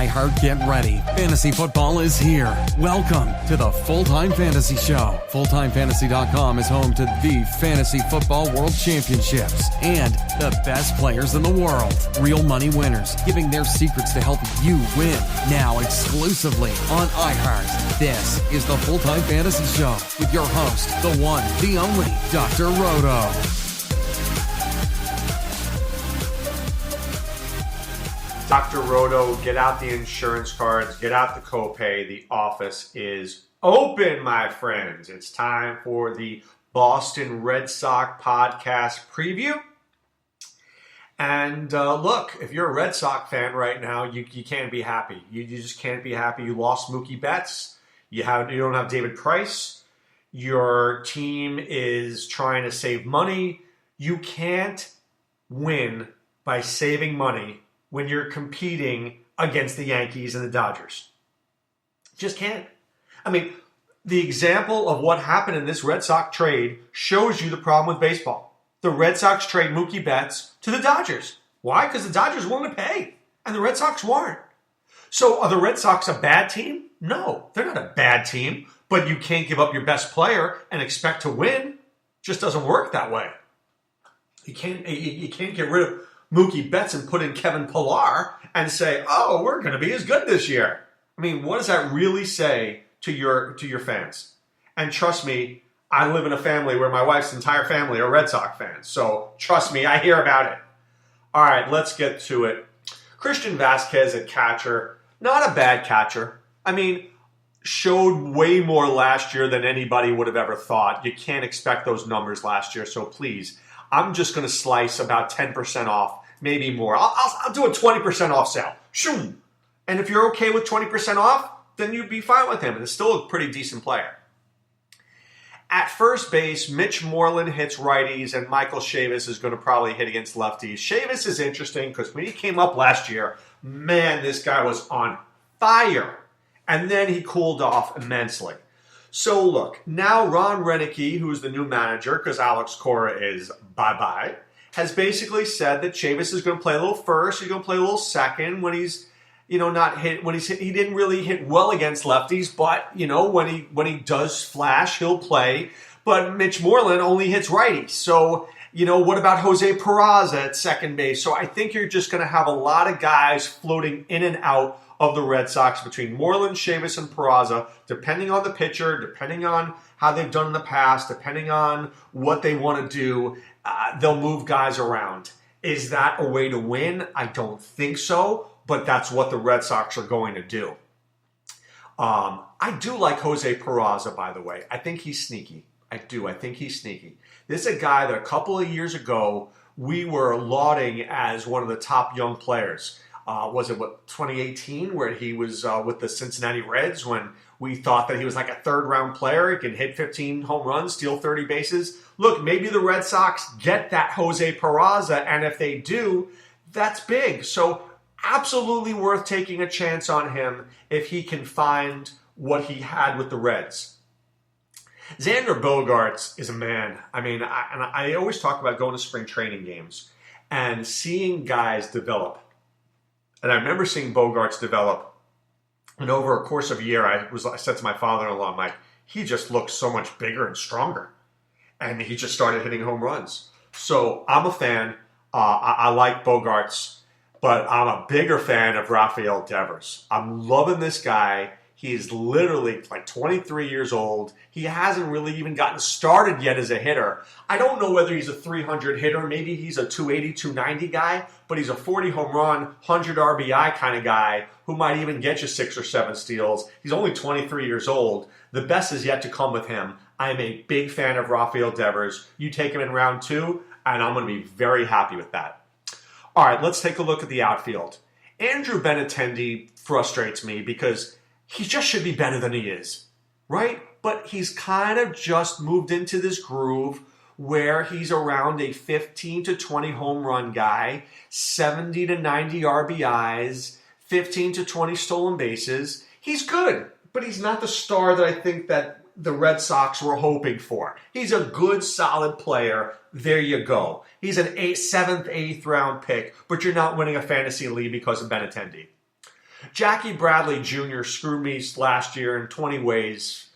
iHeart, get ready. Fantasy football is here. Welcome to the Full-Time Fantasy Show. FullTimeFantasy.com is home to the Fantasy Football World Championships and the best players in the world. Real money winners giving their secrets to help you win. Now exclusively on iHeart. This is the Full-Time Fantasy Show with your host, the one, the only, Dr. Roto. Dr. Roto, get out the insurance cards, get out the copay. The office is open, my friends. It's time for the Boston Red Sox podcast preview. And look, if you're a Red Sox fan right now, you can't be happy. You just can't be happy. You lost Mookie Betts. You don't have David Price. Your team is trying to save money. You can't win by saving money when you're competing against the Yankees and the Dodgers. Just can't. I mean, the example of what happened in this Red Sox trade shows you the problem with baseball. The Red Sox trade Mookie Betts to the Dodgers. Why? Because the Dodgers were willing to pay, and the Red Sox weren't. So are the Red Sox a bad team? No, they're not a bad team, but you can't give up your best player and expect to win. Just doesn't work that way. You can't get rid of Mookie Betts and put in Kevin Pillar and say, oh, we're going to be as good this year. I mean, what does that really say to your fans? And trust me, I live in a family where my wife's entire family are Red Sox fans. So trust me, I hear about it. All right, let's get to it. Christian Vasquez at catcher, not a bad catcher. I mean, showed way more last year than anybody would have ever thought. You can't expect those numbers last year, so please. I'm just going to slice about 10% off. Maybe more. I'll do a 20% off sale. Shoom. And if you're okay with 20% off, then you'd be fine with him. And it's still a pretty decent player. At first base, Mitch Moreland hits righties, and Michael Chavis is going to probably hit against lefties. Chavis is interesting because when he came up last year, man, this guy was on fire. And then he cooled off immensely. So look, now Ron Renicky, who's the new manager, because Alex Cora is bye-bye, has basically said that Chavis is going to play a little first, he's going to play a little second when he's, not hit. When he didn't really hit well against lefties, but when he does flash, he'll play. But Mitch Moreland only hits righties, so what about Jose Peraza at second base? So I think you're just going to have a lot of guys floating in and out of the Red Sox between Moreland, Chavis, and Peraza, depending on the pitcher, depending on how they've done in the past, depending on what they want to do. They'll move guys around. Is that a way to win? I don't think so, but that's what the Red Sox are going to do. I do like Jose Peraza, by the way. I think he's sneaky. I think he's sneaky. This is a guy that a couple of years ago we were lauding as one of the top young players. Was it 2018 where he was with the Cincinnati Reds when we thought that he was like a third-round player. He can hit 15 home runs, steal 30 bases. Look, maybe the Red Sox get that Jose Peraza, and if they do, that's big. So absolutely worth taking a chance on him if he can find what he had with the Reds. Xander Bogaerts is a man. I mean, I always talk about going to spring training games and seeing guys develop. And I remember seeing Bogaerts develop. And over a course of a year, I said to my father-in-law, Mike, he just looks so much bigger and stronger. And he just started hitting home runs. So I'm a fan. I like Bogaerts. But I'm a bigger fan of Rafael Devers. I'm loving this guy. He's literally like 23 years old. He hasn't really even gotten started yet as a hitter. I don't know whether he's a 300 hitter. Maybe he's a 280, 290 guy. But he's a 40 home run, 100 RBI kind of guy who might even get you 6 or 7 steals. He's only 23 years old. The best is yet to come with him. I'm a big fan of Rafael Devers. You take him in round 2, and I'm going to be very happy with that. All right, let's take a look at the outfield. Andrew Benintendi frustrates me because he just should be better than he is, right? But he's kind of just moved into this groove where he's around a 15 to 20 home run guy, 70 to 90 RBIs, 15 to 20 stolen bases. He's good, but he's not the star that I think that the Red Sox were hoping for. He's a good, solid player. There you go. He's an 7th, 8th round pick, but you're not winning a fantasy league because of Benintendi. Jackie Bradley Jr. screwed me last year in 20 ways.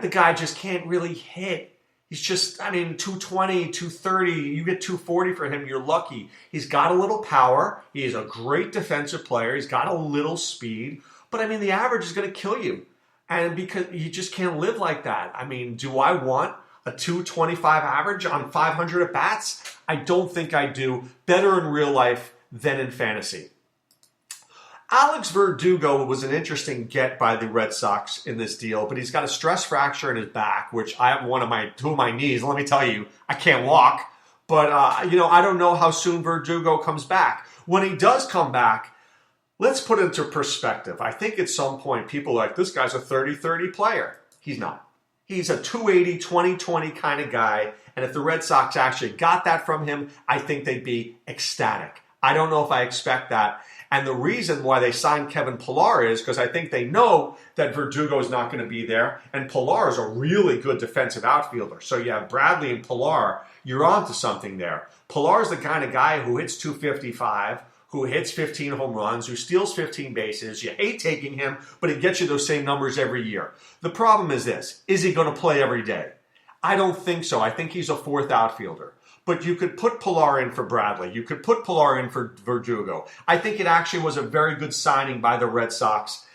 The guy just can't really hit. He's just, 220, 230. You get 240 for him, you're lucky. He's got a little power. He is a great defensive player. He's got a little speed. But, the average is going to kill you. And because you just can't live like that. Do I want a 225 average on 500 at-bats? I don't think I do. Better in real life than in fantasy. Alex Verdugo was an interesting get by the Red Sox in this deal, but he's got a stress fracture in his back, which I have two of my knees. Let me tell you, I can't walk. But, I don't know how soon Verdugo comes back. When he does come back, let's put it into perspective. I think at some point people are like, this guy's a 30-30 player. He's not. He's a 280, 20-20 kind of guy. And if the Red Sox actually got that from him, I think they'd be ecstatic. I don't know if I expect that. And the reason why they signed Kevin Pillar is because I think they know that Verdugo is not going to be there. And Pillar is a really good defensive outfielder. So you have Bradley and Pillar. You're on to something there. Pillar is the kind of guy who hits 255, who hits 15 home runs, who steals 15 bases. You hate taking him, but he gets you those same numbers every year. The problem is this. Is he going to play every day? I don't think so. I think he's a fourth outfielder. But you could put Pillar in for Bradley. You could put Pillar in for Verdugo. I think it actually was a very good signing by the Red Sox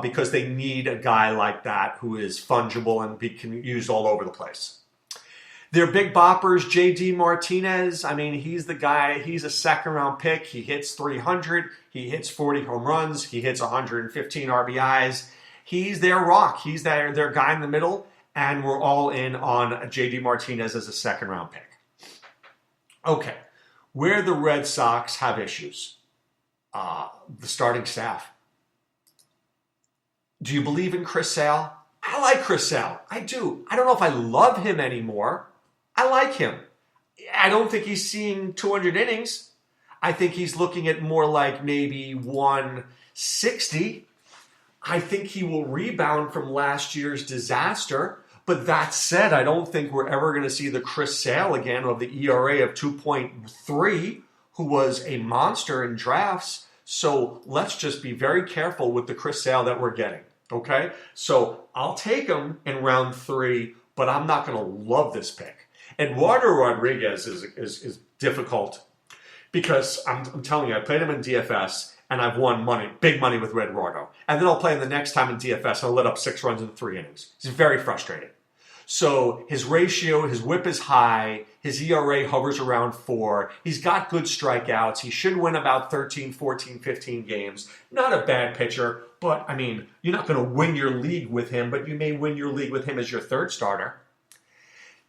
because they need a guy like that who is fungible and can be used all over the place. Their big boppers, J.D. Martinez, he's the guy. He's a second-round pick. He hits 300. He hits 40 home runs. He hits 115 RBIs. He's their rock. He's their guy in the middle, and we're all in on J.D. Martinez as a second-round pick. Okay, where the Red Sox have issues, the starting staff. Do you believe in Chris Sale? I like Chris Sale. I do. I don't know if I love him anymore. I like him. I don't think he's seeing 200 innings. I think he's looking at more like maybe 160. I think he will rebound from last year's disaster. But that said, I don't think we're ever going to see the Chris Sale again of the ERA of 2.3, who was a monster in drafts. So let's just be very careful with the Chris Sale that we're getting, okay? So I'll take him in round 3, but I'm not going to love this pick. Eduardo Rodriguez is difficult because I'm telling you, I played him in DFS, and I've won big money with Eduardo. And then I'll play him the next time in DFS, and I'll let up 6 runs in 3 innings. It's very frustrating. So his ratio, his whip is high. His ERA hovers around 4. He's got good strikeouts. He should win about 13, 14, 15 games. Not a bad pitcher, but, you're not going to win your league with him, but you may win your league with him as your third starter.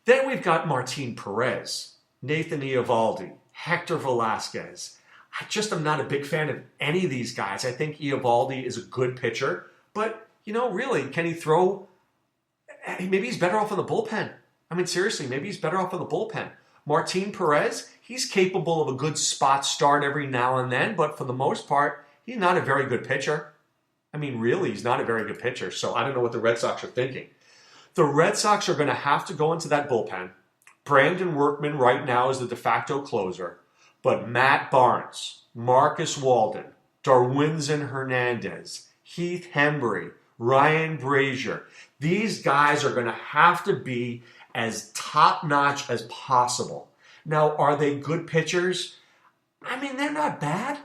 Then we've got Martin Perez, Nathan Eovaldi, Hector Vasquez. I just am not a big fan of any of these guys. I think Eovaldi is a good pitcher, but, really, can he throw? Maybe he's better off in the bullpen. Seriously, maybe he's better off in the bullpen. Martin Perez, he's capable of a good spot start every now and then, but for the most part, he's not a very good pitcher. Really, he's not a very good pitcher, so I don't know what the Red Sox are thinking. The Red Sox are going to have to go into that bullpen. Brandon Workman right now is the de facto closer, but Matt Barnes, Marcus Walden, Darwinzon Hernandez, Heath Hembree, Ryan Brazier, these guys are going to have to be as top-notch as possible. Now, are they good pitchers? They're not bad.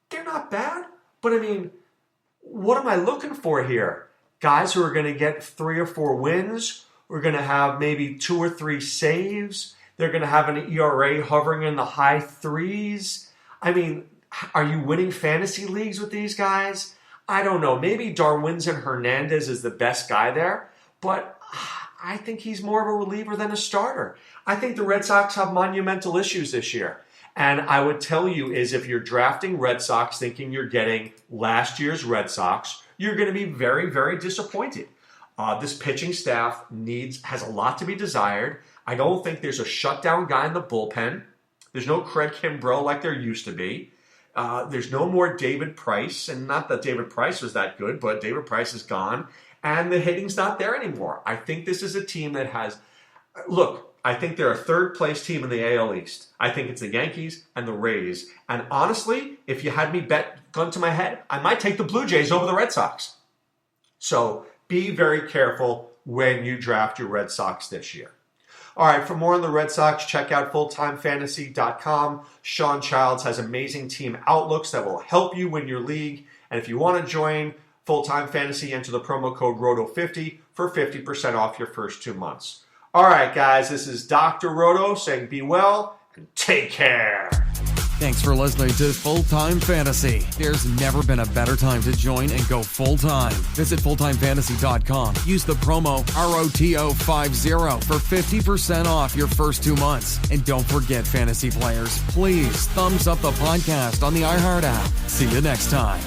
They're not bad. But, what am I looking for here? Guys who are going to get 3 or 4 wins. We're going to have maybe 2 or 3 saves. They're going to have an ERA hovering in the high 3s. Are you winning fantasy leagues with these guys? I don't know. Maybe Darwinzon Hernandez is the best guy there, but I think he's more of a reliever than a starter. I think the Red Sox have monumental issues this year. And I would tell you is if you're drafting Red Sox thinking you're getting last year's Red Sox, you're going to be very, very disappointed. This pitching staff has a lot to be desired. I don't think there's a shutdown guy in the bullpen. There's no Craig Kimbrell like there used to be. There's no more David Price, and not that David Price was that good, but David Price is gone, and the hitting's not there anymore. I think this is a team that has... Look, I think they're a third-place team in the AL East. I think it's the Yankees and the Rays. And honestly, if you had me bet gun to my head, I might take the Blue Jays over the Red Sox. So be very careful when you draft your Red Sox this year. All right, for more on the Red Sox, check out fulltimefantasy.com. Sean Childs has amazing team outlooks that will help you win your league. And if you want to join Full Time Fantasy, enter the promo code ROTO50 for 50% off your first 2 months. All right, guys, this is Dr. Roto saying be well and take care. Thanks for listening to Full Time Fantasy. There's never been a better time to join and go full-time. Visit fulltimefantasy.com. Use the promo ROTO50 for 50% off your first 2 months. And don't forget, fantasy players, please thumbs up the podcast on the iHeart app. See you next time.